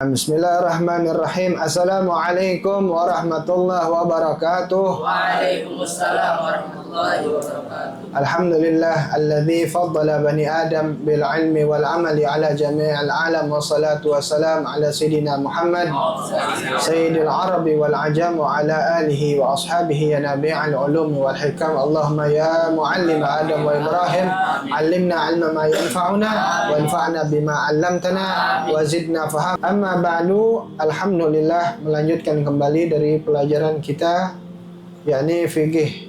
Bismillahirrahmanirrahim. Assalamualaikum warahmatullahi wabarakatuh. Waalaikumsalam warahmatullahi wabarakatuh. Alhamdulillah alladzi faddala bani Adam bil ilmi wal amali ala jami'il alam wa salatu wassalam ala sayyidina Muhammad sayyidil arabi wal ajam wa ala alihi wa ashabihi ya nabi'al ulumi wal hikam. Allahumma ya muallim Adam wa Ibrahim allimna ilma ma yanfa'una wa anfa'na bima 'allamtana wa zidna faham. Amma ba'du, alhamdulillah, melanjutkan kembali dari pelajaran kita yakni fikih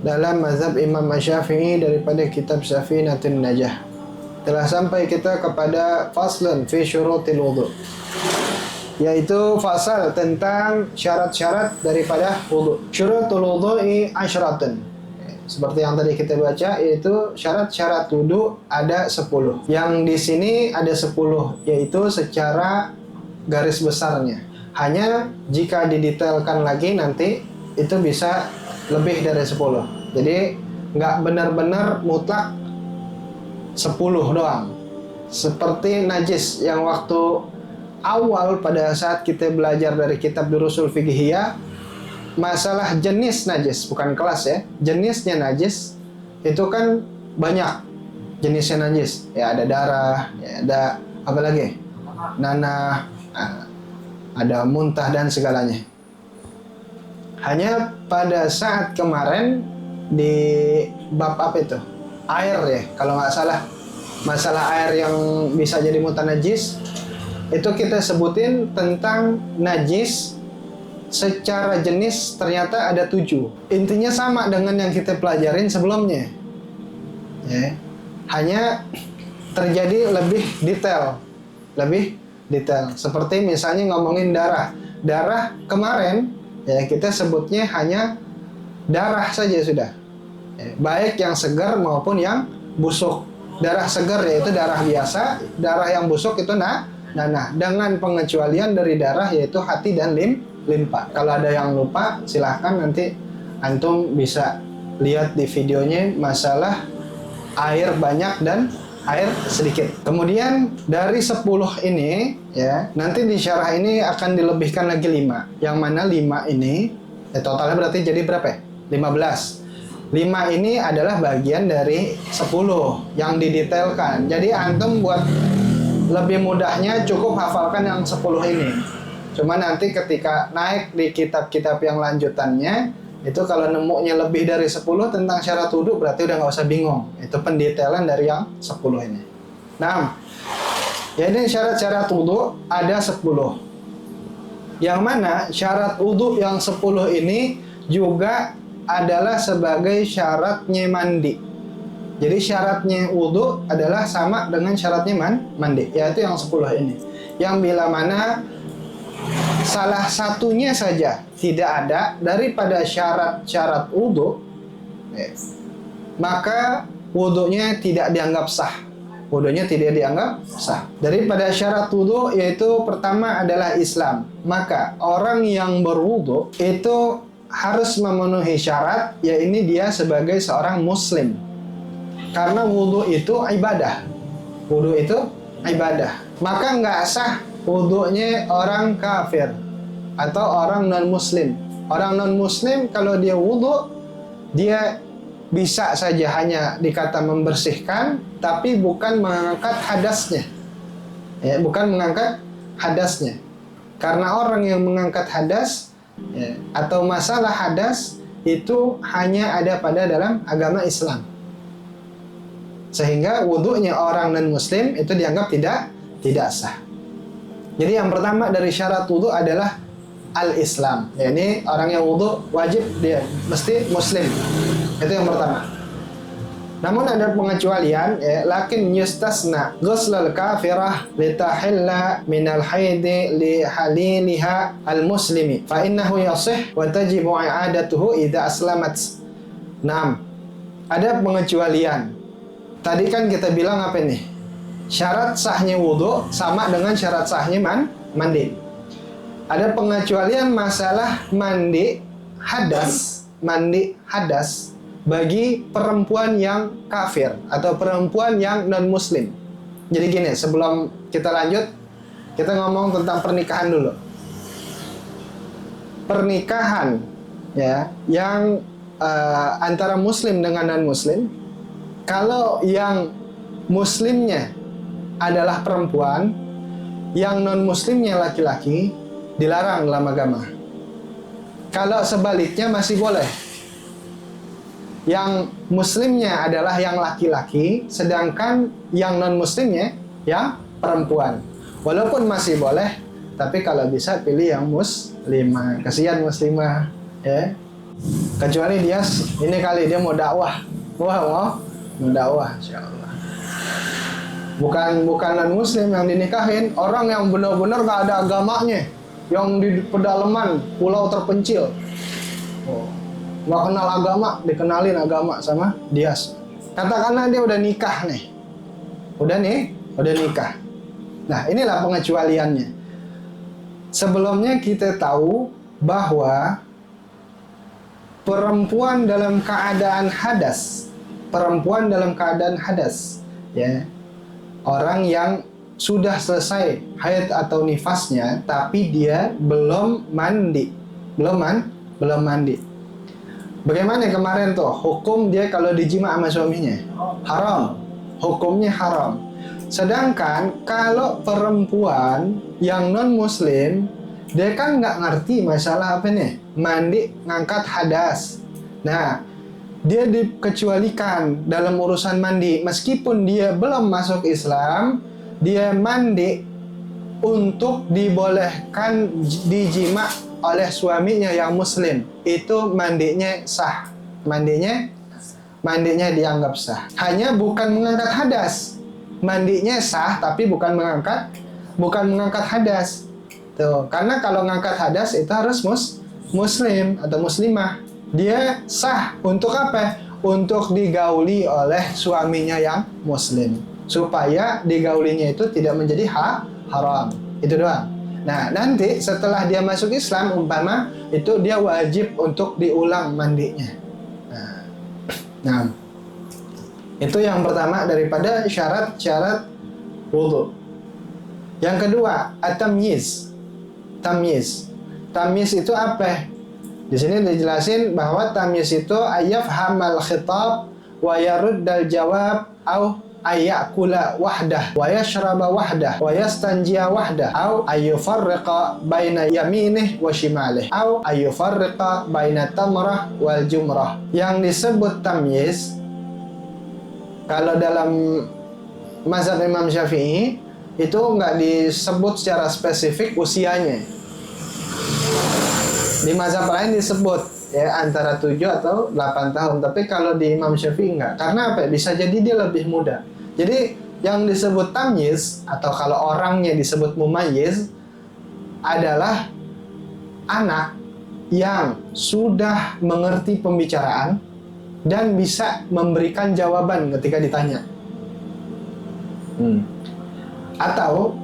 dalam mazhab Imam Syafi'i daripada kitab Safinatun Najah. Telah sampai kita kepada faslun fi syurutil wudu, yaitu fasal tentang syarat-syarat daripada wudu. Syurutul wudu'i asyratun. Seperti yang tadi kita baca, yaitu syarat-syarat wudu ada 10. Yang di sini ada 10, yaitu secara garis besarnya. Hanya jika didetailkan lagi nanti itu bisa lebih dari 10. Jadi nggak benar-benar mutlak 10 doang. Seperti najis yang waktu awal pada saat kita belajar dari kitab Durusul Fiqhiyah, masalah jenis najis, bukan kelas ya, jenisnya najis itu kan banyak jenisnya najis. Ya ada darah, ya ada apa lagi? Nanah, ada muntah dan segalanya. Hanya pada saat kemarin di bab apa itu? Air ya, kalau nggak salah. Masalah air yang bisa jadi muntah najis, itu kita sebutin tentang najis secara jenis ternyata ada 7. Intinya sama dengan yang kita pelajarin sebelumnya. Ya. Hanya terjadi lebih detail. Seperti misalnya ngomongin darah. Darah kemarin ya kita sebutnya hanya darah saja sudah. Ya, baik yang segar maupun yang busuk. Darah segar yaitu darah biasa, darah yang busuk itu nanah, dengan pengecualian dari darah yaitu hati dan limpa. Kalau ada yang lupa silahkan nanti antum bisa lihat di videonya masalah air banyak dan air sedikit. Kemudian dari 10 ini ya, nanti di syarah ini akan dilebihkan lagi 5. Yang mana 5 ini totalnya berarti jadi berapa ya? 15. 5 ini adalah bagian dari 10 yang didetailkan. Jadi antum buat lebih mudahnya cukup hafalkan yang 10 ini. Cuma nanti ketika naik di kitab-kitab yang lanjutannya, itu kalau nemunya lebih dari 10 tentang syarat wudu, berarti udah nggak usah bingung. Itu pendetailan dari yang 10 ini. Nah, jadi syarat-syarat wudu ada 10. Yang mana syarat wudu yang 10 ini juga adalah sebagai syaratnya mandi. Jadi syaratnya wudu adalah sama dengan syaratnya mandi, yaitu yang 10 ini. Yang bila mana salah satunya saja tidak ada daripada syarat-syarat wudu, maka wudunya tidak dianggap sah. Daripada syarat wudu yaitu pertama adalah Islam. Maka orang yang berwudu itu harus memenuhi syarat, yaitu dia sebagai seorang muslim. Karena wudu itu ibadah. Maka nggak sah wudunya orang kafir atau orang non-muslim. Orang non-muslim kalau dia wudu, dia bisa saja hanya dikata membersihkan, tapi bukan mengangkat hadasnya. Ya, bukan mengangkat hadasnya. Karena orang yang mengangkat hadas ya, atau masalah hadas itu hanya ada pada dalam agama Islam. Sehingga wudunya orang non-muslim itu dianggap tidak sah. Jadi yang pertama dari syarat wudu adalah al-Islam. Ya, ini orang yang wudu wajib dia mesti muslim. Itu yang pertama. Namun ada pengecualian, ya, lakin yustasna ghuslul kafirah litahilla minal haidi li haliliha al-muslimi fa innahu yasih wa tajibu i'adatuhu idza aslamat. Naam. Ada pengecualian. Tadi kan kita bilang apa nih? Syarat sahnya wudu sama dengan syarat sahnya mandi. Ada pengecualian masalah mandi hadas bagi perempuan yang kafir atau perempuan yang non muslim. Jadi gini, sebelum kita lanjut, Kita ngomong tentang pernikahan dulu. Pernikahan ya yang antara muslim dengan non muslim, kalau yang muslimnya adalah perempuan, yang non muslimnya laki-laki, dilarang dalam agama. Kalau sebaliknya masih boleh. Yang muslimnya adalah yang laki-laki, sedangkan yang non muslimnya yang perempuan. Walaupun masih boleh, tapi kalau bisa pilih yang muslimah. Kasihan muslimah, ya. Kecuali dia ini kali dia mau dakwah. Wah, mau dakwah, insyaallah. Bukan non muslim yang dinikahin, orang yang benar-benar gak ada agamanya, yang di pedalaman pulau terpencil. Nggak kenal agama, dikenalin agama sama dia. Katakanlah dia udah nikah nih. Udah nikah. Nah, inilah pengecualiannya. Sebelumnya kita tahu bahwa perempuan dalam keadaan hadas, ya. Orang yang sudah selesai haid atau nifasnya tapi dia belum mandi. Bagaimana kemarin tuh hukum dia kalau dijima sama suaminya? Haram. Hukumnya haram. Sedangkan kalau perempuan yang non muslim, dia kan nggak ngerti masalah apa nih? Mandi ngangkat hadas. Nah, dia dikecualikan dalam urusan mandi. Meskipun dia belum masuk Islam, dia mandi untuk dibolehkan dijima oleh suaminya yang muslim. Itu mandinya sah. Mandinya dianggap sah. Hanya bukan mengangkat hadas. Mandinya sah tapi bukan mengangkat hadas. Tuh, karena kalau mengangkat hadas itu harus muslim atau muslimah. Dia sah untuk apa? Untuk digauli oleh suaminya yang muslim. Supaya digaulinya itu tidak menjadi haram. Itu doang. Nah, nanti setelah dia masuk Islam, umpama itu dia wajib untuk diulang mandinya. Nah, itu yang pertama daripada syarat-syarat wudu. Yang kedua, at-tamyiz. Tamyiz itu apa? Di sini dijelasin bahwa tamyiz itu ayafhamal khitab wa yaruddal jawab au ayyakula wahdah wa yashraba wahdah wa yastanjiya wahdah au ayyufarriqa baina yaminih wa shimalih au ayyufarriqa baina tamrah wal jumrah. Yang disebut tamyiz kalau dalam mazhab Imam Syafi'i itu nggak disebut secara spesifik usianya. Di mazhab lain disebut ya antara 7 atau 8 tahun. Tapi kalau di Imam Syafi'i enggak. Karena apa? Bisa jadi dia lebih muda. Jadi yang disebut tamyiz atau kalau orangnya disebut mumayyiz adalah anak yang sudah mengerti pembicaraan dan bisa memberikan jawaban ketika ditanya. Atau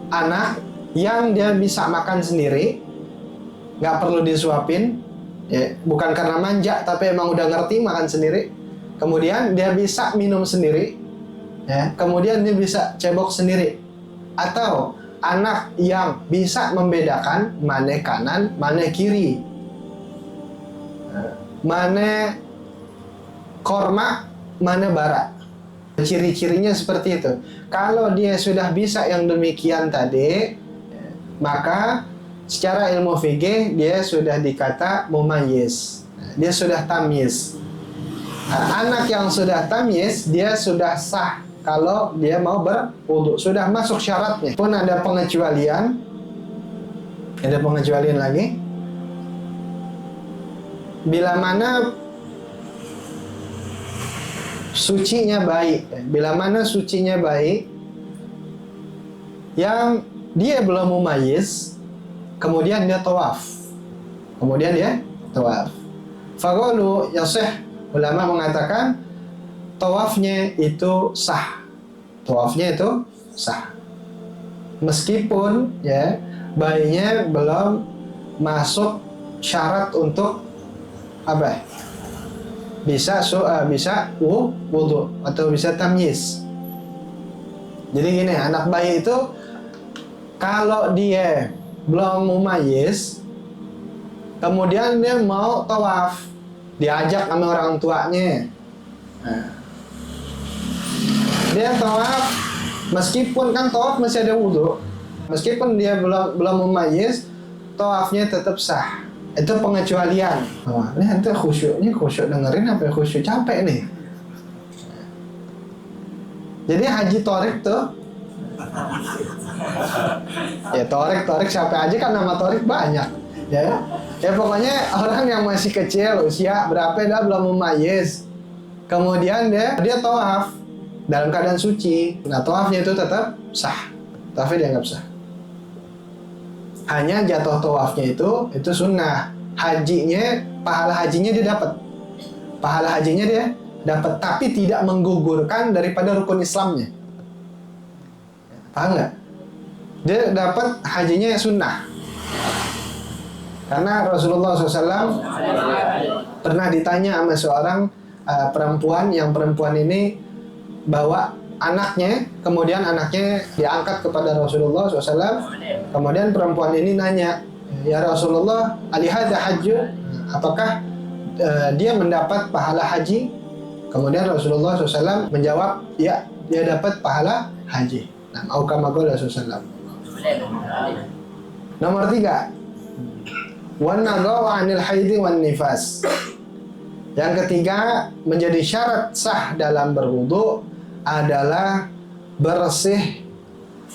anak yang dia bisa makan sendiri, nggak perlu disuapin, ya, bukan karena manja tapi emang udah ngerti makan sendiri. Kemudian dia bisa minum sendiri, ya, kemudian dia bisa cebok sendiri. Atau anak yang bisa membedakan mana kanan, mana kiri, mana korma, mana bara. Ciri-cirinya seperti itu. Kalau dia sudah bisa yang demikian tadi, maka secara ilmu fikih dia sudah dikata mumayyiz. Dia sudah tamyiz. Anak yang sudah tamyiz dia sudah sah kalau dia mau berwudu, sudah masuk syaratnya. Pun ada pengecualian. Ada pengecualian lagi. Bila mana sucinya baik, yang dia belum mumayyiz, kemudian dia tawaf. Faqalu yasih, ulama mengatakan tawafnya itu sah. Meskipun ya bayinya belum masuk syarat untuk apa? Bisa wudu atau bisa tamyiz. Jadi gini, anak bayi itu Kalau dia belum mumayyiz, kemudian dia mau tawaf, diajak sama orang tuanya. Nah, dia tawaf, meskipun kan tawaf masih ada wudhu, meskipun dia belum mumayyiz, tawafnya tetap sah. Itu pengecualian. Wah, ini nanti khusyuk dengerin apa khusyuk capek nih. Jadi haji torik tuh, ya torik siapa aja kan nama torik banyak, ya pokoknya orang yang masih kecil usia berapa dia belum mumayyiz, kemudian dia tawaf dalam keadaan suci. Nah tawafnya itu tetap sah, tawafnya dianggap sah. Hanya jatuh tawafnya itu sunnah. Hajinya, pahala hajinya dia dapat, tapi tidak menggugurkan daripada rukun Islamnya. Paham nggak? Dia dapat hajinya sunnah. Karena Rasulullah SAW pernah ditanya sama seorang perempuan, yang perempuan ini bawa anaknya, kemudian anaknya diangkat kepada Rasulullah SAW. Kemudian perempuan ini nanya, ya Rasulullah, alihada hajju, apakah dia mendapat pahala haji? Kemudian Rasulullah SAW menjawab, ya, dia dapat pahala haji. Nah, Rasulullah SAW. Nomor 3, wan nagaw anil haidi wan nifas. Yang ketiga, menjadi syarat sah dalam berwudu adalah bersih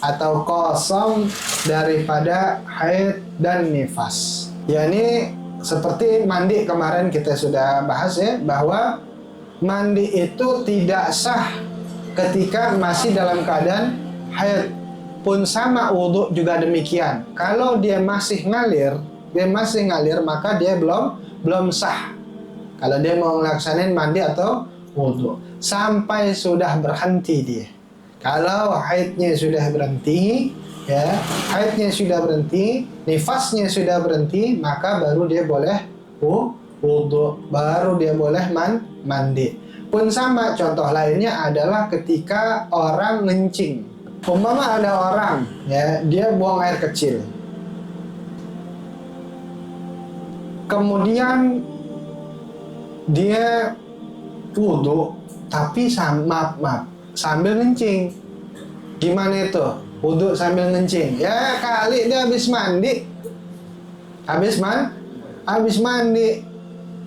atau kosong daripada haid dan nifas. Yani seperti mandi kemarin kita sudah bahas ya, bahwa mandi itu tidak sah ketika masih dalam keadaan haid. Pun sama wudhu juga demikian. Kalau dia masih ngalir, maka dia belum sah. Kalau dia mau ngelaksanain mandi atau wudhu sampai sudah berhenti dia. Kalau haidnya sudah berhenti, nifasnya sudah berhenti, maka baru dia boleh wudhu, baru dia boleh mandi. Pun sama, contoh lainnya adalah ketika orang ngencing. Umpama ada orang, ya, dia buang air kecil, kemudian dia wudhu, tapi sambil ngencing. Gimana itu? Wudhu sambil ngencing? Ya kali dia habis mandi,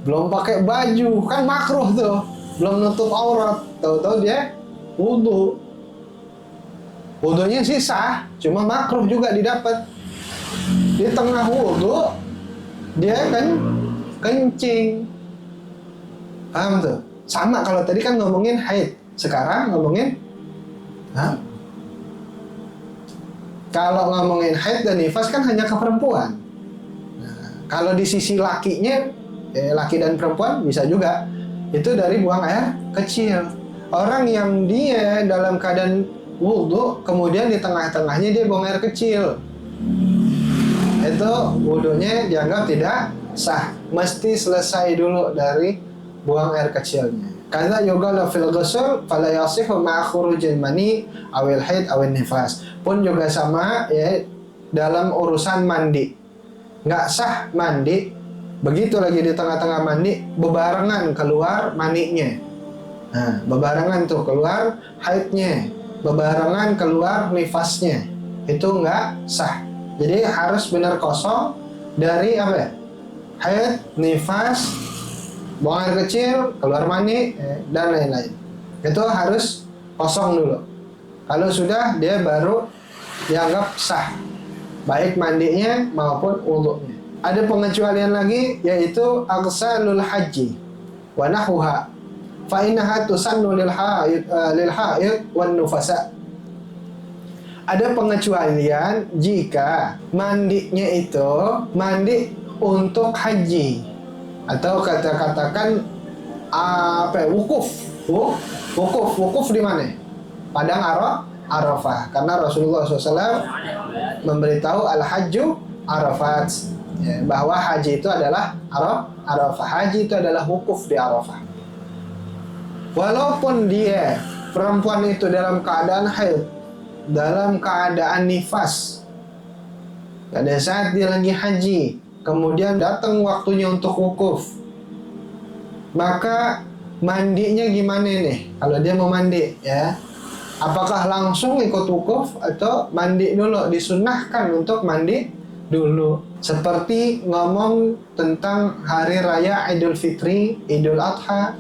belum pakai baju, kan makruh tuh, belum nutup aurat, tahu-tahu dia wudhu. Wudhunya sih sah, cuma makruh juga didapat. Di tengah wudhu dia kan kencing. Paham tuh? Sama kalau tadi kan ngomongin haid, sekarang ngomongin kalau ngomongin haid dan nifas kan hanya ke perempuan. Nah, kalau di sisi lakinya, laki dan perempuan bisa juga. Itu dari buang air kecil. Orang yang dia dalam keadaan wudhu, kemudian di tengah-tengahnya dia buang air kecil, itu wudhunya dianggap tidak sah. Mesti selesai dulu dari buang air kecilnya. Karena yuqalu fil ghusl fala yasihu ma'a khurujil mani awil haid awil nifas. Pun juga sama ya dalam urusan mandi. Nggak sah mandi, begitu lagi di tengah-tengah mandi bebarengan keluar maninya. Nah, bebarengan tuh keluar haidnya, bebarengan keluar nifasnya. Itu nggak sah. Jadi harus benar kosong dari apa ya? Haid, nifas, buang air kecil, keluar mani, dan lain-lain. Itu harus kosong dulu. Kalau sudah, dia baru dianggap sah, baik mandinya maupun wudhunya. Ada pengecualian lagi, yaitu aqsalul haji wa nahwuha fa innaha tusannu lil haid wan nufasa. Ada pengecualian jika mandinya itu mandi untuk haji, atau katakan wukuf di mana? Padang Arafah. Karena Rasulullah SAW memberitahu al-hajju Arafat, ya, bahwa haji itu adalah Arafah. Haji itu adalah wukuf di Arafah. Walaupun dia perempuan itu dalam keadaan haid, dalam keadaan nifas, pada saat dia lagi haji, kemudian datang waktunya untuk wukuf, maka mandinya gimana nih? Kalau dia mau mandi, ya, apakah langsung ikut wukuf atau mandi dulu? Disunnahkan untuk mandi dulu. Seperti ngomong tentang hari raya Idul Fitri, Idul Adha,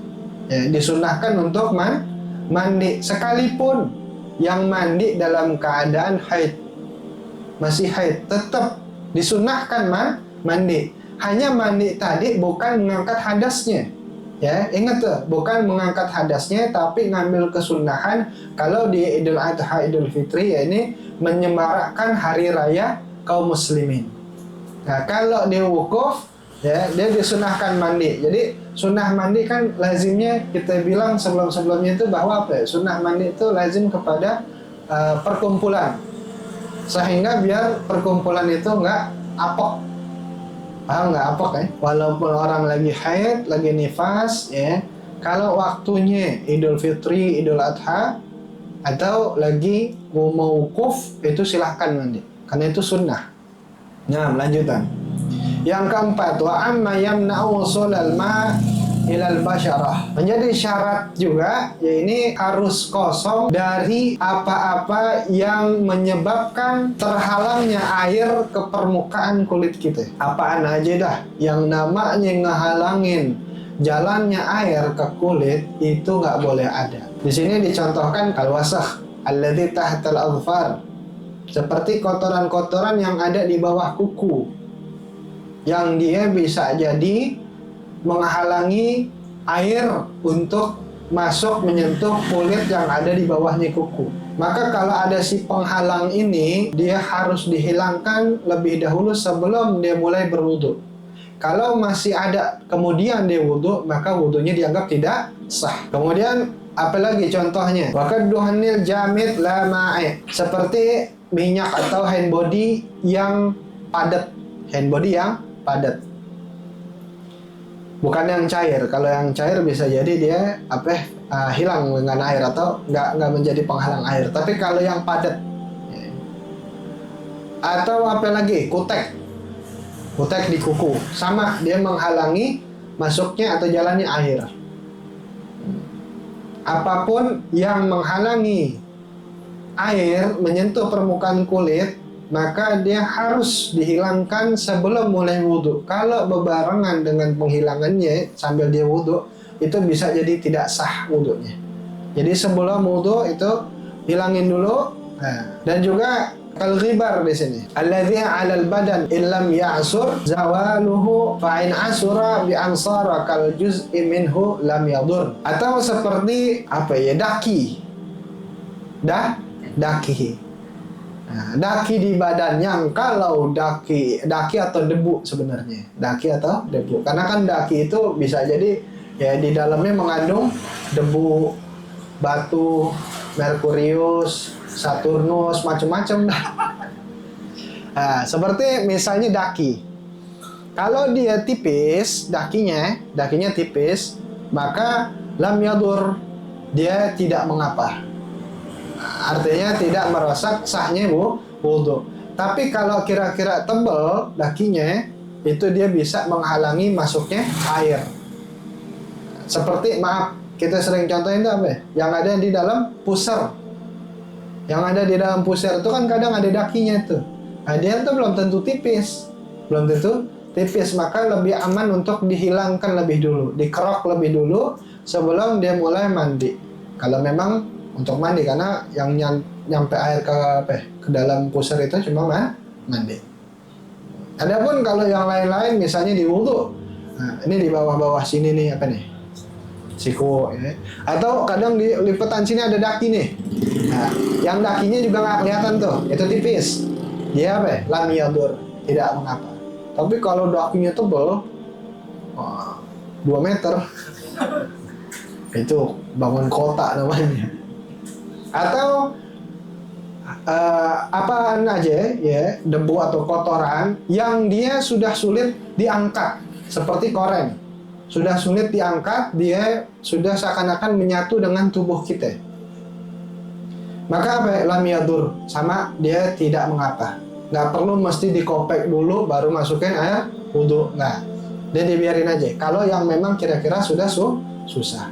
ya, disunnahkan untuk mandi, sekalipun yang mandi dalam keadaan haid, masih haid, tetap disunnahkan mandi. Hanya mandi tadi bukan mengangkat hadasnya, ya, ingat tuh, bukan mengangkat hadasnya, tapi ngambil kesunahan. Kalau di Idul Adha, Idul Fitri, ya, ini menyemarakkan hari raya kaum muslimin. Nah, kalau di wukuf, ya, dia disunahkan mandi. Jadi sunnah mandi kan lazimnya kita bilang sebelum-sebelumnya itu bahwa apa ya? Sunnah mandi itu lazim kepada perkumpulan, sehingga biar perkumpulan itu nggak apok. Paham nggak apok, ya? Walaupun orang lagi haid, lagi nifas, ya, kalau waktunya Idul Fitri, Idul Adha, atau lagi mau wukuf, itu silahkan mandi, karena itu sunnah. Nah, lanjutan. Yang keempat, wa amma yamna'u wusulal ma ilal basyarah. Menjadi syarat juga, ya, ini harus kosong dari apa-apa yang menyebabkan terhalangnya air ke permukaan kulit kita. Apaan aja dah yang namanya ngehalangin jalannya air ke kulit, itu nggak boleh ada. Di sini dicontohkan al-wasakh alladzi tahtal adfar, seperti kotoran-kotoran yang ada di bawah kuku, yang dia bisa jadi menghalangi air untuk masuk menyentuh kulit yang ada di bawahnya kuku. Maka kalau ada si penghalang ini, dia harus dihilangkan lebih dahulu sebelum dia mulai berwudu. Kalau masih ada kemudian dia wudu, maka wudunya dianggap tidak sah. Kemudian apalagi contohnya? Wakaduhanil jamid la ma'i, seperti minyak atau hand body yang padat. Hand body yang padat, bukan yang cair. Kalau yang cair bisa jadi dia hilang dengan air atau nggak menjadi penghalang air. Tapi kalau yang padat, atau apa lagi, kutek di kuku, sama, dia menghalangi masuknya atau jalannya air. Apapun yang menghalangi air menyentuh permukaan kulit, maka dia harus dihilangkan sebelum mulai wudhu. Kalau bebarengan dengan penghilangannya sambil dia wudhu, itu bisa jadi tidak sah wudhunya. Jadi sebelum wudhu itu hilangin dulu. Nah, dan juga kal-ghibar di sini, alladzi 'alal badan illam ya'sur zawaluhu fa in asura bi ansara kal juz'i minhu lam yadur. Atau seperti apa ya, daki. Daki. Nah, daki di badan, yang kalau daki atau debu sebenarnya. Daki atau debu. Karena kan daki itu bisa jadi, ya, di dalamnya mengandung debu, batu, Merkurius, Saturnus, macam-macam. Nah, seperti misalnya daki. Kalau dia tipis, dakinya tipis, maka lam yadur, dia tidak mengapa. Artinya tidak merusak sahnya wudhu. Tapi kalau kira-kira tebal dakinya, itu dia bisa menghalangi masuknya air. Seperti, maaf, kita sering contohin itu apa ya? Yang ada di dalam pusar. Yang ada di dalam pusar itu kan kadang ada dakinya tuh. Nah, dia tuh belum tentu tipis. Maka lebih aman untuk dihilangkan lebih dulu, dikerok lebih dulu sebelum dia mulai mandi. Kalau memang untuk mandi, karena yang nyampe air ke dalam pusar itu cuma mandi. Adapun kalau yang lain-lain, misalnya di wudhu, nah, ini di bawah-bawah sini nih, apa nih, siku, ya. Atau kadang di lipatan sini ada daki nih. Nah, yang dakinya juga nggak kelihatan tuh, itu tipis, dia lam yadur, tidak mengapa. Tapi kalau dakinya tebal, 2 meter, itu bangun kota namanya. Atau apaan aja, ya, debu atau kotoran yang dia sudah sulit diangkat, seperti koreng, sudah sulit diangkat, dia sudah seakan-akan menyatu dengan tubuh kita, maka lam yadur, sama, dia tidak mengapa. Nggak perlu mesti dikopek dulu baru masukin air wudhu. Nggak. Dia dibiarin aja. Kalau yang memang kira-kira sudah susah.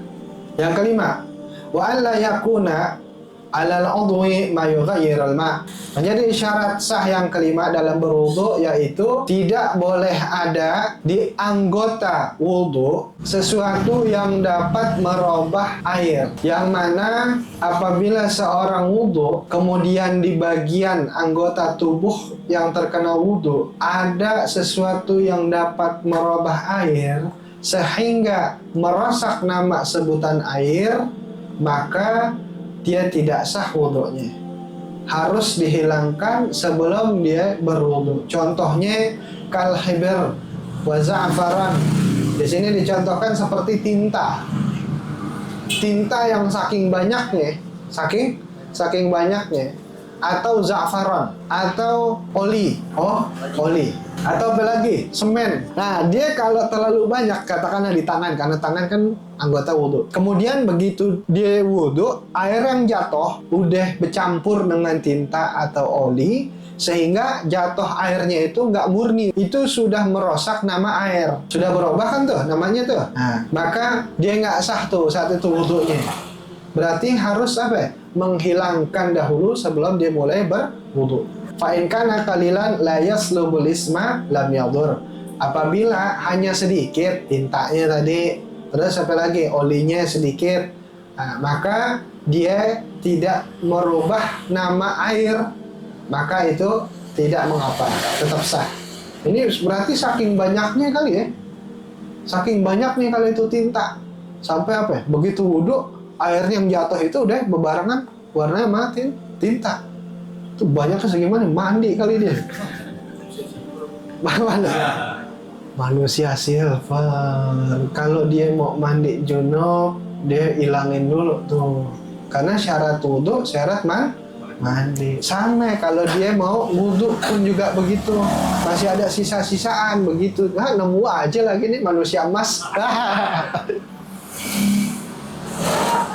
Yang kelima, wa an la yakuna 'alal 'udwi ma yughayyirul ma'. Menjadi syarat sah yang kelima dalam berwudu yaitu tidak boleh ada di anggota wudu sesuatu yang dapat merubah air. Yang mana apabila seorang wudu kemudian di bagian anggota tubuh yang terkena wudu ada sesuatu yang dapat merubah air sehingga merusak nama sebutan air, maka dia tidak sah wudhunya. Harus dihilangkan sebelum dia berwudhu. Contohnya kal hibr wa za'faran. Di sini dicontohkan seperti tinta. Tinta yang saking banyaknya, saking banyaknya, atau za'faran, atau oli. Oli. Atau apa lagi? Semen. Nah, dia kalau terlalu banyak, katakanlah di tangan, karena tangan kan anggota wudhu. Kemudian begitu dia wudhu, air yang jatuh udah bercampur dengan tinta atau oli, sehingga jatuh airnya itu nggak murni. Itu sudah merusak nama air. Sudah berubah kan tuh namanya tuh. Nah, maka dia nggak sah tuh saat itu wudhunya. Berarti harus apa? Menghilangkan dahulu sebelum dia mulai berwudhu. Fa'in kana qalilan la yaslubul isma lam yadur. Apabila hanya sedikit tintanya tadi, terus apa lagi olinya sedikit, maka dia tidak merubah nama air, maka itu tidak mengapa, tetap sah. Ini berarti saking banyaknya kali ya, saking banyaknya kali itu tinta sampai apa? Begitu wudhu air yang jatuh itu udah bebarengan warnanya mati tinta. Itu banyaknya segimana? Mandi kali dia. Mana? Manusia silver. Kalau dia mau mandi junub, dia ilangin dulu tuh. Karena syarat wudhu, syarat mandi. Sama kalau dia mau wudhu pun juga begitu. Masih ada sisa-sisaan begitu. Nemu aja lagi nih manusia emas.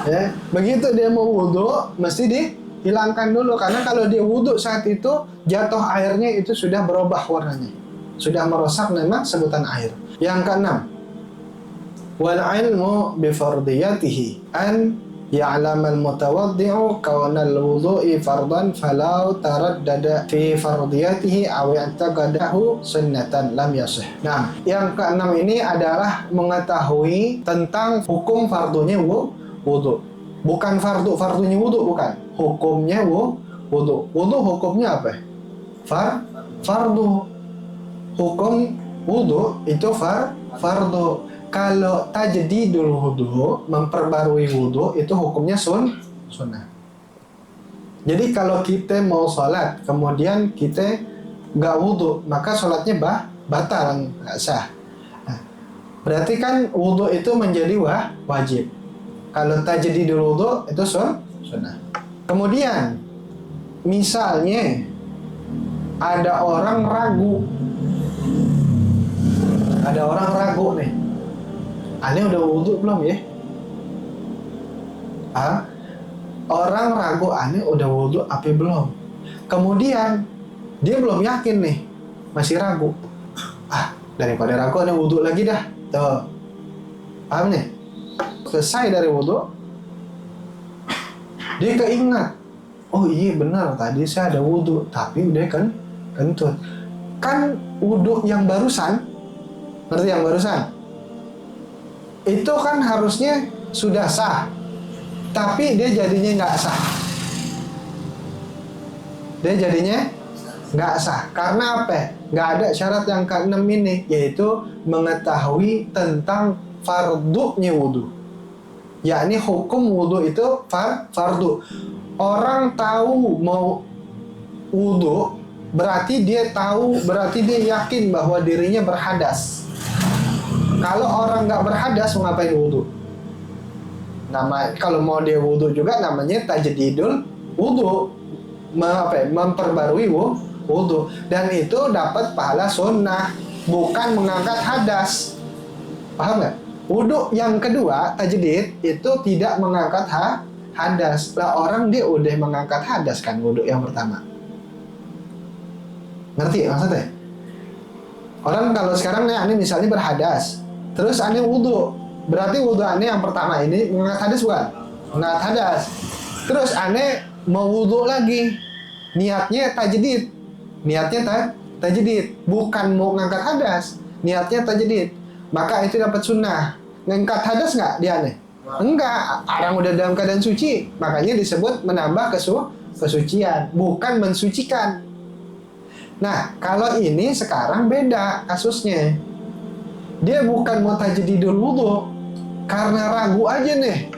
Ya, begitu dia mau wudhu, mesti dihilangkan dulu. Karena kalau dia wudhu saat itu, jatuh airnya itu sudah berubah warnanya. Sudah merusak nama sebutan air. Yang keenam, wal ilmu bi fardiyatihi an ya'lam al mutawaddi'u kauna al wudu'i fardan falau taraddada fi fardiyatihi aw i'taqadahu sunnatan lam yasih. Nah, yang keenam ini adalah mengetahui tentang hukum fardunya wudu. Bukan fardunya wudu, bukan. Hukumnya wudu. Wudu hukumnya apa? Fardu. Hukum wudu itu fardu. Kalau tajdidul wudu, memperbarui wudu, itu hukumnya sunnah. Jadi kalau kita mau sholat, kemudian kita nggak wudu, maka sholatnya batal, nggak sah. Nah, berarti kan wudu itu menjadi wajib. Kalau tajdidul wudu itu sunnah. Kemudian, misalnya ada orang ragu. Ada orang ragu nih. Aneh udah wudhu belum ya? Orang ragu aneh udah wudhu apa belum? Kemudian dia belum yakin nih, masih ragu. Daripada ragu aneh wudhu lagi dah. Tuh. Paham nih? Selesai dari wudhu, dia keingat. Oh iya benar, tadi saya ada wudhu, tapi udah kentut. Kan wudhu yang barusan, ngerti yang barusan? Itu kan harusnya sudah sah, tapi dia jadinya nggak sah. Dia jadinya nggak sah. Karena apa? Nggak ada syarat yang keenam ini, yaitu mengetahui tentang fardunya wudhu. Yakni hukum wudhu itu fardu. Orang tahu mau wudhu, berarti dia yakin bahwa dirinya berhadas. Kalau orang nggak berhadas, mau ngapain wudhu? Kalau mau dia wudhu juga namanya tajdidul wudhu, memperbarui wudhu. Dan itu dapat pahala sunnah, bukan mengangkat hadas. Paham nggak? Wudhu yang kedua, tajdid, itu tidak mengangkat hadas. Lah orang dia udah mengangkat hadas kan wudhu yang pertama. Ngerti maksudnya? Orang kalau sekarang nih aneh misalnya berhadas, terus aneh wudhu, berarti wudhu aneh yang pertama ini mengangkat hadas bukan? Mengangkat hadas. Terus aneh mau wudhu lagi, niatnya tajdid, tajdid, bukan mau ngangkat hadas, niatnya tajdid. Maka itu dapat sunnah. Ngangkat hadas nggak dia aneh? Enggak, orang udah dalam keadaan suci, makanya disebut menambah kesucian, bukan mensucikan. Nah, kalau ini sekarang beda kasusnya. Dia bukan mau tajdidul wudhu, karena ragu aja nih.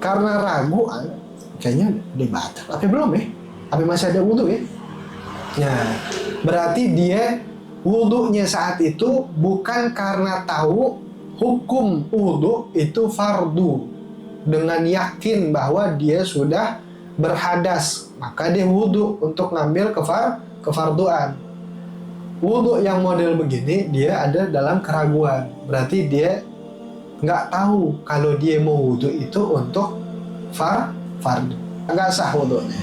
Karena ragu, kayaknya udah batal. Apa belum ya? Apa masih ada wudhu ya? Nah, berarti dia wudhunya saat itu bukan karena tahu hukum wudhu itu fardu, dengan yakin bahwa dia sudah berhadas, maka dia wudhu untuk ngambil kefarduan. Wudhu yang model begini dia ada dalam keraguan, berarti dia nggak tahu kalau dia mau wudhu itu untuk fardu, nggak sah wudhunya.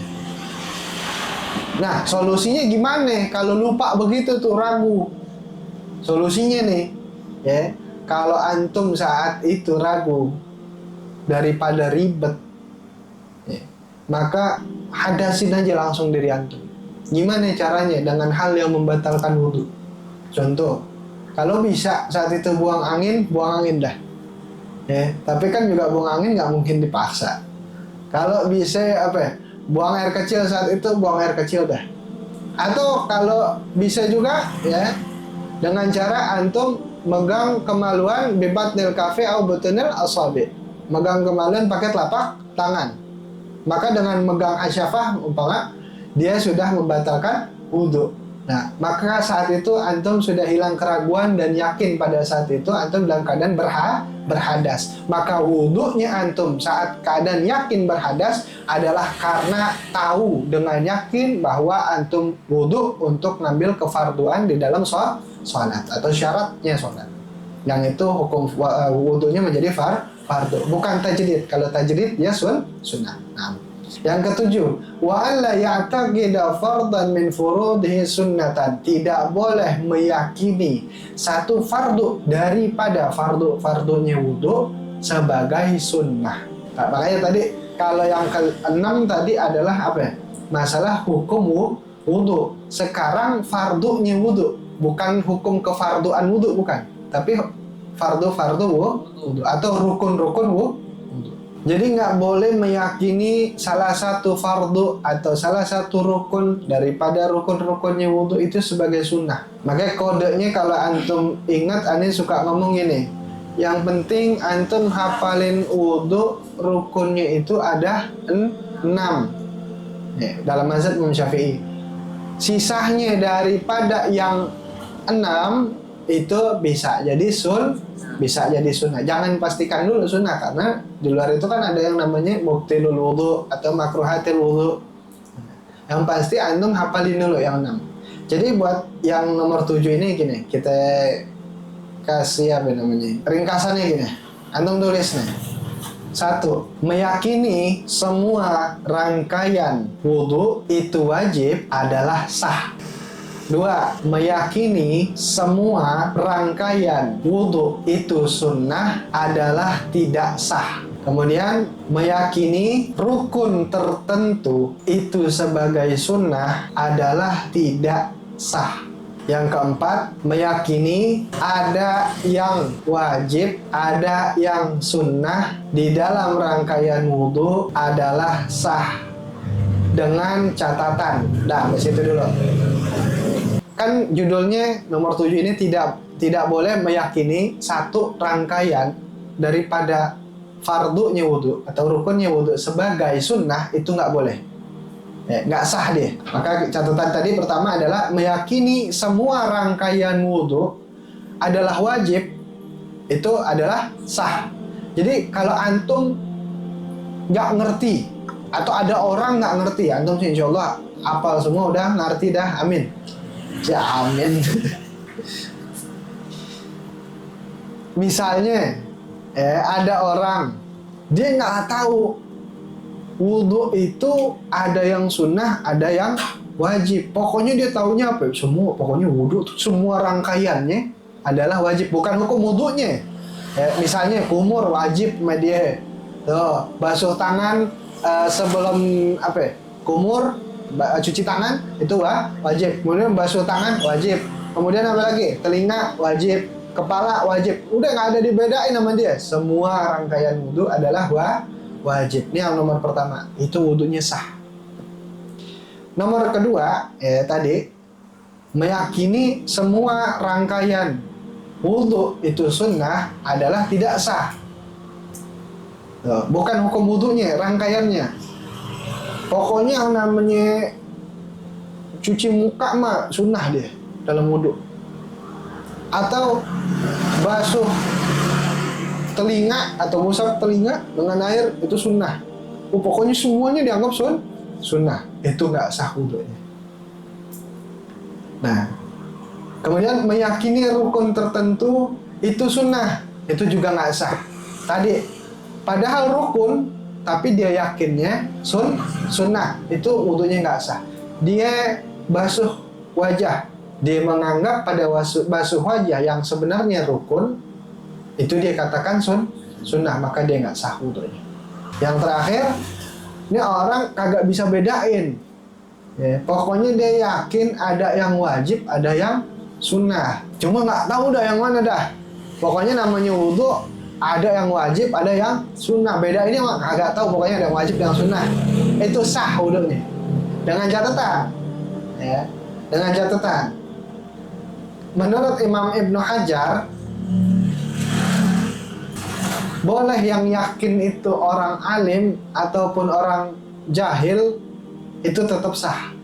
Nah, solusinya gimana kalau lupa begitu tuh, ragu? Solusinya nih, ya, kalau antum saat itu ragu, daripada ribet, ya, maka hadasin aja langsung diri antum. Gimana caranya? Dengan hal yang membatalkan wudhu. Contoh, kalau bisa saat itu buang angin dah. Ya, tapi kan juga buang angin nggak mungkin dipaksa. Kalau bisa apa ya, buang air kecil saat itu, buang air kecil dah. Atau kalau bisa juga ya, dengan cara antum megang kemaluan bibatnil kafe atau butunil asabi. Megang kemaluan pakai telapak tangan. Maka dengan megang asyafah umpama dia sudah membatalkan wudhu. Nah, maka saat itu antum sudah hilang keraguan dan yakin pada saat itu antum dalam keadaan berhadas. Maka wudhunya antum saat keadaan yakin berhadas adalah karena tahu dengan yakin bahwa antum wudhu untuk ngambil kefarduan di dalam sholat atau syaratnya sholat. Yang itu hukum wudhunya menjadi fardu, bukan tajdid. Kalau tajdid ya sunnah. Nah, yang ketujuh, wa alla ya'taqida fardan min furudihi sunnatan. Tidak boleh meyakini satu fardu daripada fardunya wudhu sebagai sunnah. Nah, makanya tadi kalau yang ke-6 tadi adalah apa ya? Masalah hukum wudhu. Sekarang fardunya wudhu, bukan hukum kefarduan wudhu, bukan, tapi fardu wudhu atau rukun wudhu. Jadi nggak boleh meyakini salah satu fardu atau salah satu rukun daripada rukun-rukunnya wudhu itu sebagai sunnah. Makanya kodenya kalau antum ingat, aneh suka ngomong gini, yang penting antum hafalin wudhu rukunnya itu ada 6 ya, dalam mazhab Imam Syafi'i. Sisanya daripada yang 6 itu bisa jadi sunnah. Jangan pastikan dulu sunnah, karena di luar itu kan ada yang namanya mubtilul wudhu atau makruhatil wudhu. Yang pasti antum hafalin dulu yang 6. Jadi buat yang nomor 7 ini gini, kita kasih apa namanya, ringkasannya gini, antum tulis nih. 1. Meyakini semua rangkaian wudhu itu wajib adalah sah. 2. Meyakini semua rangkaian wudhu itu sunnah adalah tidak sah. Kemudian meyakini rukun tertentu itu sebagai sunnah adalah tidak sah. Yang keempat, meyakini ada yang wajib, ada yang sunnah di dalam rangkaian wudhu adalah sah. Dengan catatan, di situ dulu. Kan judulnya nomor 7 ini tidak boleh meyakini satu rangkaian daripada fardunya wudhu atau rukunnya wudhu sebagai sunnah, itu nggak boleh, nggak sah dia. Maka catatan tadi pertama adalah meyakini semua rangkaian wudhu adalah wajib, itu adalah sah. Jadi kalau antum nggak ngerti atau ada orang nggak ngerti, antum insya Allah hafal semua, udah ngerti dah, amin. Ya amin. Misalnya ada orang dia nggak tahu wudhu itu ada yang sunnah, ada yang wajib. Pokoknya dia taunya apa? Semua, pokoknya wudhu tuh semua rangkaiannya adalah wajib, bukan hukum wudhunya. Misalnya kumur wajib sama dia. Tuh, basuh tangan sebelum kumur, cuci tangan itu wajib. Kemudian basuh tangan wajib. Kemudian apa lagi? Telinga wajib, kepala wajib. Udah nggak ada dibedain sama dia. Semua rangkaian wudhu adalah wajib. Ini yang nomor pertama. Itu wudhunya sah. Nomor kedua, tadi meyakini semua rangkaian wudhu itu sunnah adalah tidak sah. Bukan hukum wudhunya, rangkaiannya. Pokoknya yang namanya cuci muka mah sunnah dia dalam wudhu. Atau basuh telinga atau ngusap telinga dengan air itu sunnah. Pokoknya semuanya dianggap sunnah. Itu nggak sah wudhunya. Nah, kemudian meyakini rukun tertentu itu sunnah, itu juga nggak sah. Tadi, padahal rukun, tapi dia yakinnya sunnah, itu wudhunya nggak sah. Dia basuh wajah, dia menganggap pada basuh wajah yang sebenarnya rukun, itu dia katakan sunnah, maka dia nggak sah wudhunya. Yang terakhir, ini orang kagak bisa bedain. Pokoknya dia yakin ada yang wajib, ada yang sunnah. Cuma nggak tahu dah yang mana dah. Pokoknya namanya wudhu, ada yang wajib, ada yang sunnah. Beda ini mah kagak tahu. Pokoknya ada yang wajib, yang sunnah. Itu sah wudhunya. Dengan catatan, dengan catatan. Menurut Imam Ibnu Hajar, boleh yang yakin itu orang alim ataupun orang jahil itu tetap sah.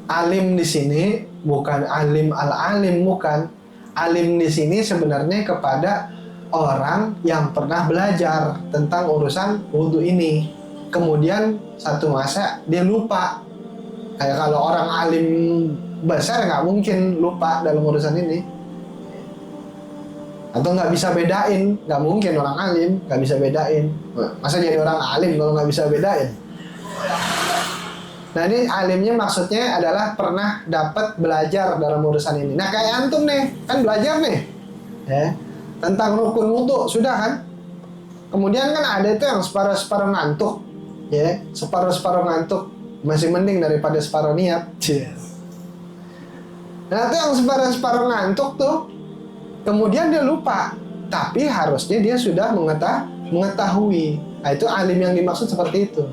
Alim di sini bukan alim al-alim, bukan. Alim di sini sebenarnya kepada orang yang pernah belajar tentang urusan wudhu ini. Kemudian satu masa dia lupa. Kayak kalau orang alim besar nggak mungkin lupa dalam urusan ini. Atau nggak bisa bedain, nggak mungkin orang alim nggak bisa bedain. Masa jadi orang alim kalau nggak bisa bedain? Nah, ini alimnya maksudnya adalah pernah dapat belajar dalam urusan ini. Nah, kayak antum nih, kan belajar nih, tentang rukun wudhu, sudah kan? Kemudian kan ada itu yang separuh-separuh ngantuk, separuh-separuh ngantuk, masih mending daripada separuh niat. Nah, itu yang separuh-separuh ngantuk tuh, kemudian dia lupa, tapi harusnya dia sudah mengetahui. Nah, itu alim yang dimaksud seperti itu.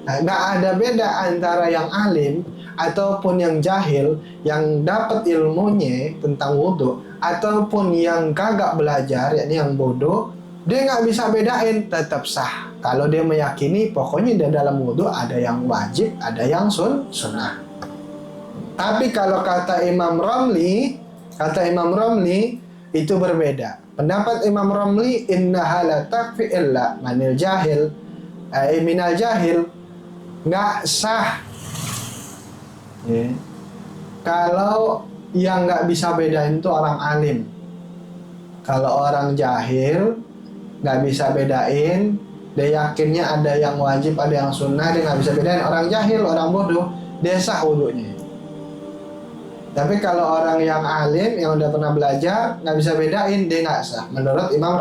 Nah, nggak ada beda antara yang alim ataupun yang jahil, yang dapat ilmunya tentang wudhu, ataupun yang kagak belajar, yakni yang bodoh. Dia nggak bisa bedain, tetap sah. Kalau dia meyakini, pokoknya di dalam wudhu ada yang wajib, ada yang sunnah. Tapi kalau kata Imam Ramli itu berbeda. Pendapat Imam Ramli, innaha la takfi illa minal jahil, nggak sah. Kalau yang nggak bisa bedain itu orang alim. Kalau orang jahil nggak bisa bedain, dia yakinnya ada yang wajib, ada yang sunnah, dia nggak bisa bedain. Orang jahil, orang bodoh, dia sah wudhunya. Tapi kalau orang yang alim, yang udah pernah belajar, nggak bisa bedain, dia nggak sah. Menurut Imam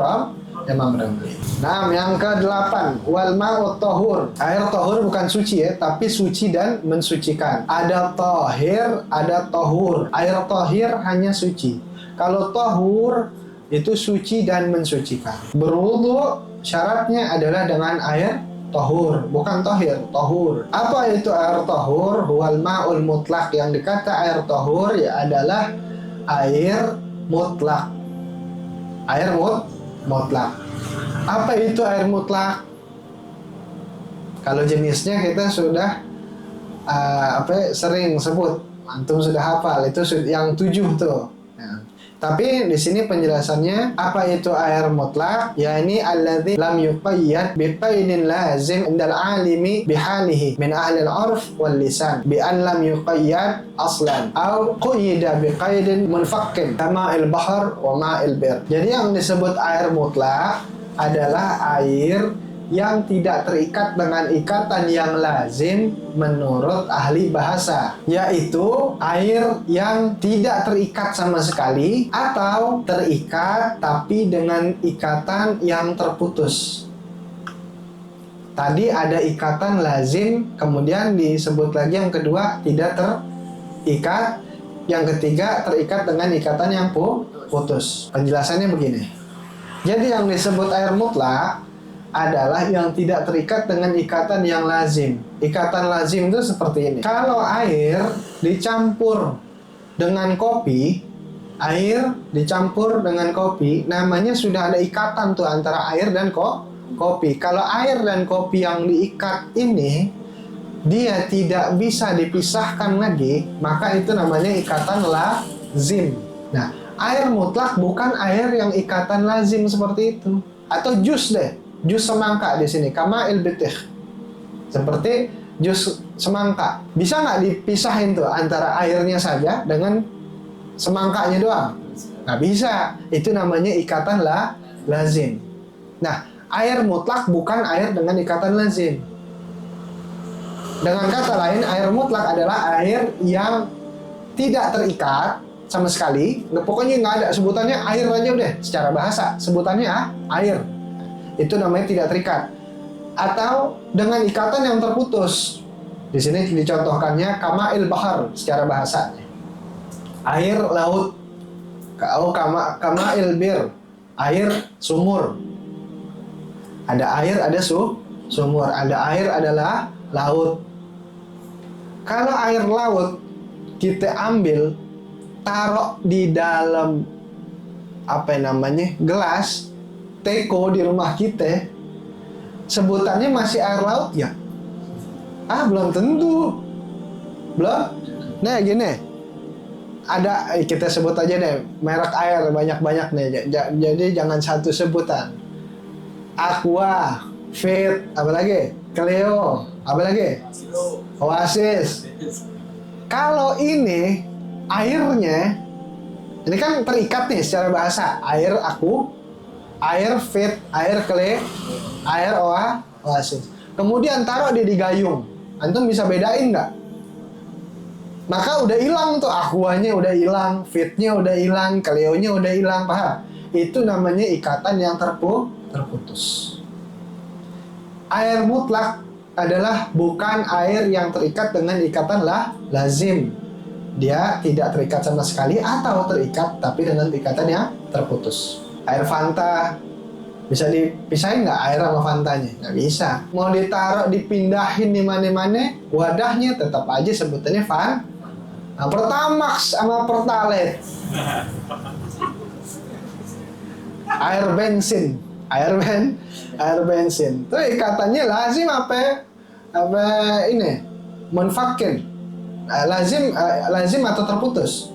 Ramli. Nah, yang ke-8, wal ma'ut tahur. Air tahur bukan suci tapi suci dan mensucikan. Ada tahir, ada tahur. Air tahir hanya suci. Kalau tahur itu suci dan mensucikan. Berwudu syaratnya adalah dengan air tahur, bukan tahir, tahur. Apa itu air tahur? Wal ma'ul mutlak. Yang dikata air tahur adalah air mutlak. Air mutlak. Apa itu air mutlak? Kalau jenisnya kita sudah sering sebut, antum sudah hafal, itu yang 7 tuh. Nah, tapi di sini penjelasannya apa itu air mutlak? Yani alladzi lam yuqayyad biqaidin lazim indal alimi bihalihi min ahli al-'urf wal lisan bi an lam yuqayyad aslan aw quyida biqaidin munfakkin kama al-bahr wa ma'il bir. Jadi yang disebut air mutlak adalah air yang tidak terikat dengan ikatan yang lazim menurut ahli bahasa, yaitu air yang tidak terikat sama sekali atau terikat tapi dengan ikatan yang terputus. Tadi ada ikatan lazim, kemudian disebut lagi yang kedua tidak terikat, yang ketiga terikat dengan ikatan yang putus. Penjelasannya begini. Jadi yang disebut air mutlak adalah yang tidak terikat dengan ikatan yang lazim. Ikatan lazim itu seperti ini. Kalau air dicampur dengan kopi, namanya sudah ada ikatan tuh antara air dan kopi. Kalau air dan kopi yang diikat ini dia tidak bisa dipisahkan lagi, maka itu namanya ikatan lazim. Nah, air mutlak bukan air yang ikatan lazim seperti itu. Atau jus deh. Jus semangka di sini, kama'il bitih. Seperti jus semangka. Bisa nggak dipisahin tuh antara airnya saja dengan semangkanya doang? Nggak bisa. Itu namanya ikatan lazim. Nah, air mutlak bukan air dengan ikatan lazim. Dengan kata lain, air mutlak adalah air yang tidak terikat sama sekali. Nah, pokoknya nggak ada sebutannya air aja udah. Secara bahasa sebutannya air. Itu namanya tidak terikat. Atau dengan ikatan yang terputus. Di sini dicontohkannya kama'il bahar secara bahasanya. Air laut. Kama'il bir. Air sumur. Ada air, ada sumur. Ada air adalah laut. Kalau air laut kita ambil, taruh di dalam gelas teko di rumah kita, sebutannya masih air laut ya? Belum tentu. Belum. Nah gini, ada, kita sebut aja deh merek air banyak-banyak nih. Jadi jangan satu sebutan. Aqua, Fit, apa lagi? Cleo, apa lagi? Oasis. Kalau ini airnya, ini kan terikat nih secara bahasa. Air air Fit, air Cleo, air Oasis. Kemudian taruh dia di gayung. Antum bisa bedain nggak? Maka udah hilang tuh, aquanya udah hilang, Fitnya udah hilang, Cleo-nya udah hilang, paham? Itu namanya ikatan yang terputus. Air mutlak adalah bukan air yang terikat dengan ikatan lazim. Dia tidak terikat sama sekali atau terikat tapi dengan ikatan yang terputus. Air Fanta bisa dipisahin nggak air sama Fantanya? Nggak bisa. Mau ditaruh, dipindahin di mana-mana, wadahnya tetap aja sebutannya Fanta. Nah, Pertamax sama Pertalite. Air bensin. Itu ikatannya lazim apa ini? Munfakin. Lazim atau terputus?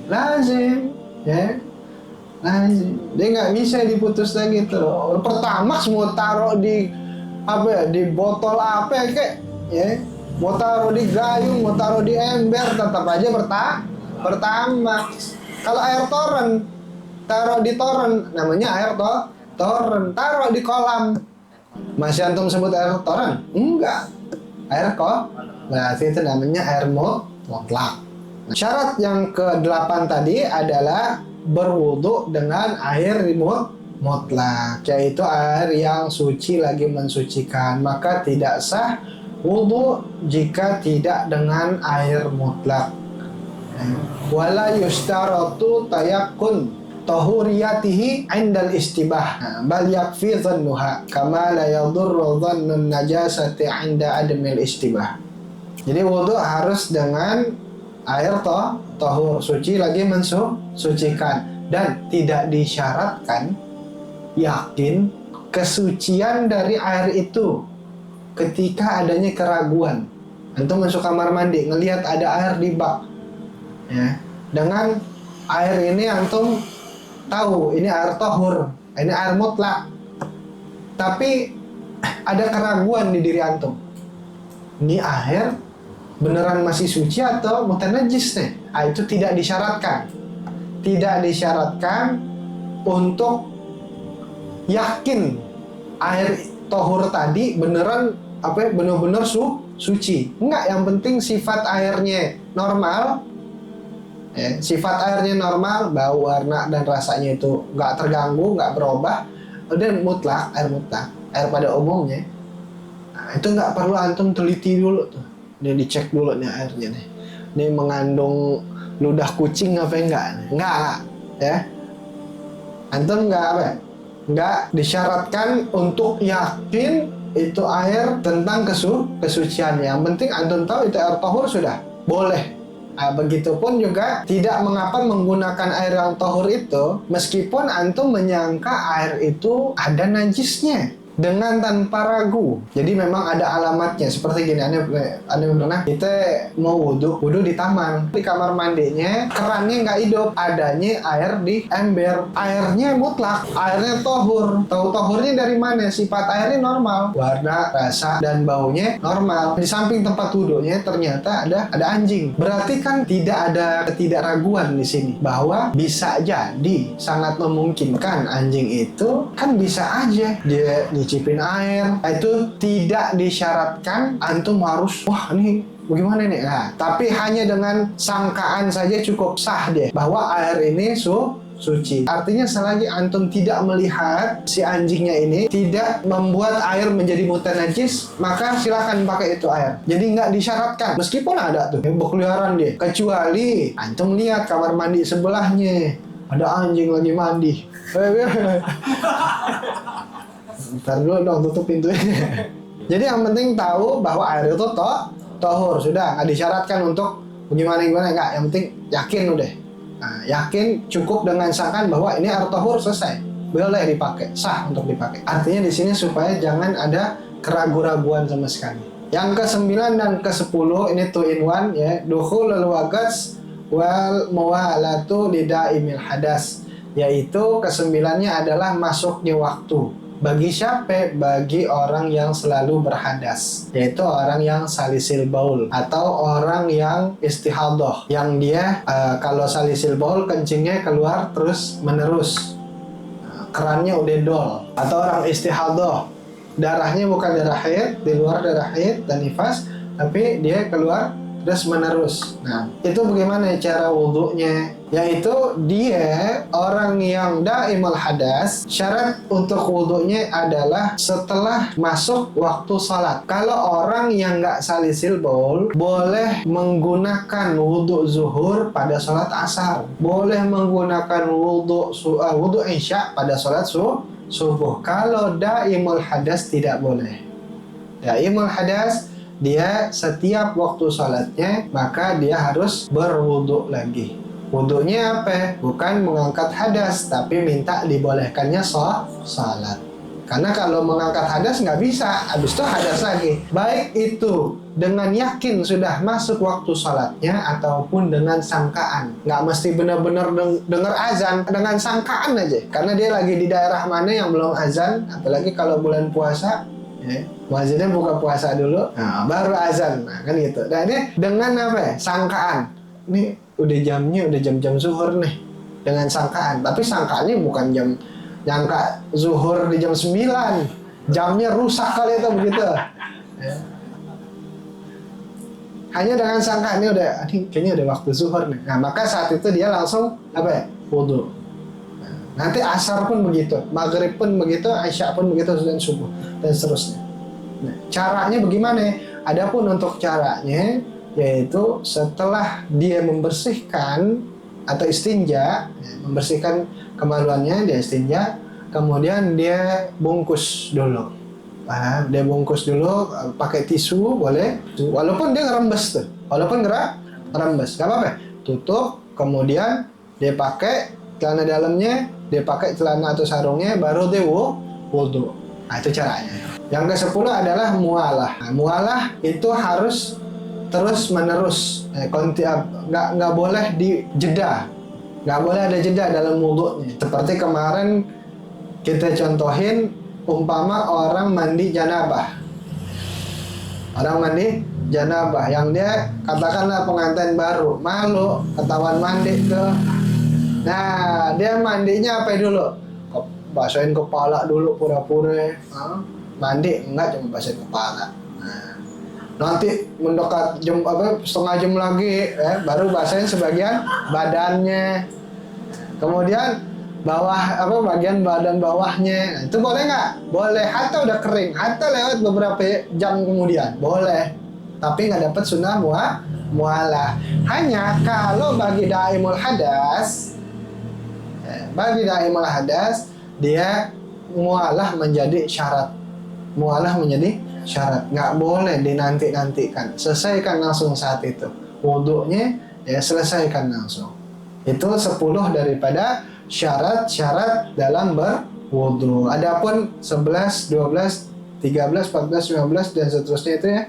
Lazim, ya. Lazim. Dia nggak bisa diputus lagi tuh. Pertamax mau taruh di di botol kayak, ya. Mau taruh di gayung, mau taruh di ember, tetap aja Pertamax. Kalau air toren, taruh di toren, namanya air toren. Taruh di kolam, masih antum sebut air toren? Enggak. Air berarti itu namanya air mutlak. Syarat yang ke-8 tadi adalah berwudu dengan air mutlak, yaitu air yang suci lagi mensucikan. Maka tidak sah wudu jika tidak dengan air mutlak. Wala yustaratu tayakkun tahuriyatihi indal istibah, bal yakfi dhannuha kama la yadurru dhannun najasati inda adamil istibah. Jadi wudu harus dengan air tahur, suci lagi mensucikan, dan tidak disyaratkan yakin kesucian dari air itu ketika adanya keraguan. Antum masuk kamar mandi ngelihat ada air di bak, ya, dengan air ini antum tahu ini air tahur, ini air mutlak, tapi ada keraguan di diri antum, ini air beneran masih suci atau mutanajis nih. Itu tidak disyaratkan untuk yakin air tohur tadi beneran bener-bener suci. Enggak, yang penting sifat airnya normal. Sifat airnya normal, bau, warna, dan rasanya itu nggak terganggu, nggak berubah. Udah mutlak, air pada umumnya. Nah, itu nggak perlu antum teliti dulu tuh. Ini dicek dulu nih airnya nih. Ini mengandung ludah kucing apa enggak? Enggak, ya. Antum nggak disyaratkan untuk yakin itu air tentang kesucian. Yang penting antum tahu itu air tahur sudah boleh. Nah, begitupun juga tidak mengapa menggunakan air yang tahur itu meskipun antum menyangka air itu ada najisnya dengan tanpa ragu. Jadi memang ada alamatnya seperti gini. Anda pernah kita mau wudhu di taman, di kamar mandinya kerannya nggak hidup, adanya air di ember, airnya mutlak, airnya tohur. Tahu tohurnya dari mana? Sifat airnya normal, warna, rasa, dan baunya normal. Di samping tempat wudhunya ternyata ada anjing. Berarti kan tidak ada ketidakraguan di sini bahwa bisa jadi sangat memungkinkan anjing itu kan bisa aja dia nyicipin air. Itu tidak disyaratkan antum harus wah ini bagaimana nih. Nah, tapi hanya dengan sangkaan saja cukup sah deh bahwa air ini suci. Artinya selagi antum tidak melihat si anjingnya ini tidak membuat air menjadi mutanajis, maka silakan pakai itu air. Jadi nggak disyaratkan. Meskipun ada tuh yang berkeliaran dia, kecuali antum lihat kamar mandi sebelahnya ada anjing lagi mandi. Ntar dulu dong, tutup pintunya. Jadi yang penting tahu bahwa air itu tohur, sudah nggak disyaratkan untuk gimana nggak. Yang penting yakin udah. Nah, yakin cukup dengan sangkaan bahwa ini air tohur, selesai, boleh dipakai, sah untuk dipakai. Artinya di sini supaya jangan ada keraguan-raguan sama sekali. Yang ke-9 dan ke-10 ini 2 in 1 ya, dukhulul waqts wal muwalatu lidaimil hadas, yaitu ke-9-nya adalah masuknya waktu. Bagi siapa? Bagi orang yang selalu berhadas, yaitu orang yang salisil baul atau orang yang istihadah, yang dia kalau salisil baul kencingnya keluar terus menerus, kerannya udah dol. Atau orang istihadah, darahnya bukan darah haid, di luar darah haid dan nifas, tapi dia keluar terus menerus. Nah, itu bagaimana cara wudhunya? Yaitu dia orang yang daimul hadas, syarat untuk wudhunya adalah setelah masuk waktu salat. Kalau orang yang nggak salisil baul, boleh menggunakan wudhu zuhur pada salat asar, boleh menggunakan wudhu isya pada salat subuh. Kalau daimul hadas tidak boleh. Daimul hadas dia setiap waktu salatnya maka dia harus berwudhu lagi. Wudhunya apa? Bukan mengangkat hadas, tapi minta dibolehkannya salat. Karena kalau mengangkat hadas nggak bisa, habis itu hadas lagi. Baik itu dengan yakin sudah masuk waktu salatnya ataupun dengan sangkaan. Nggak mesti benar-benar dengar azan, dengan sangkaan aja. Karena dia lagi di daerah mana yang belum azan, apalagi kalau bulan puasa. Muazzinnya buka puasa dulu, nah, baru azan, nah, kan gitu. Nah ini dengan apa? Sangkaan. Ini udah jamnya, udah jam-jam zuhur nih, dengan sangkaan. Tapi sangkaannya bukan jam nyangka zuhur di jam 9, jamnya rusak kali itu begitu. Hanya dengan sangkaan ini udah, kayaknya udah waktu zuhur nih. Nah maka saat itu dia langsung wudhu. Nanti asar pun begitu, maghrib pun begitu, isya pun begitu, dan subuh, dan seterusnya. Nah, caranya bagaimana? Adapun untuk caranya, yaitu setelah dia membersihkan atau istinja, membersihkan kemaluannya, dia istinja, kemudian dia bungkus dulu. Nah, dia bungkus dulu pakai tisu, boleh, walaupun dia ngerembes tuh, ngerembes, gak apa-apa. Tutup, kemudian dia pakai celana dalamnya, dia pakai celana atau sarungnya, baru dia wudhu. Nah itu caranya. Yang ke-10 adalah mualah. Nah, mualah itu harus terus menerus, nggak boleh dijeda, nggak boleh ada jeda dalam wudhunya. Seperti kemarin kita contohin, umpama orang mandi janabah, yang dia katakanlah pengantin baru, malu ketahuan mandi tuh. Nah, dia mandinya apa dulu? Basahin kepala dulu pura-pura, mandi enggak cuma basuh kepala. Nah, nanti mendekat setengah jam lagi baru basahin sebagian badannya. Kemudian bagian badan bawahnya. Nah, itu boleh nggak? Boleh. Hatta udah kering, hatta lewat beberapa jam kemudian boleh. Tapi nggak dapat sunnah mualah. Hanya kalau bagi daimul hadas, dia mualah menjadi syarat. Nggak boleh dinanti-nantikan. Selesaikan langsung saat itu. Wudunya ya selesaikan langsung. Itu 10 daripada syarat-syarat dalam berwudu. Adapun 11, 12, 13, 14, 15 dan seterusnya itu ya,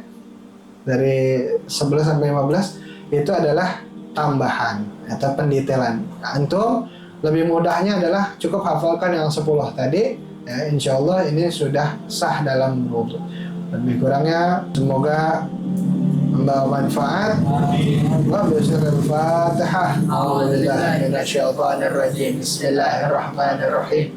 dari 11 sampai 15 itu adalah tambahan atau pendetailan. Nah, antum lebih mudahnya adalah cukup hafalkan yang 10 tadi ya, insya Allah ini sudah sah dalam wudu. Lebih kurangnya semoga membawa manfaat. Wa Bismillahirrahmanirrahim. Bismillahirrahmanirrahim.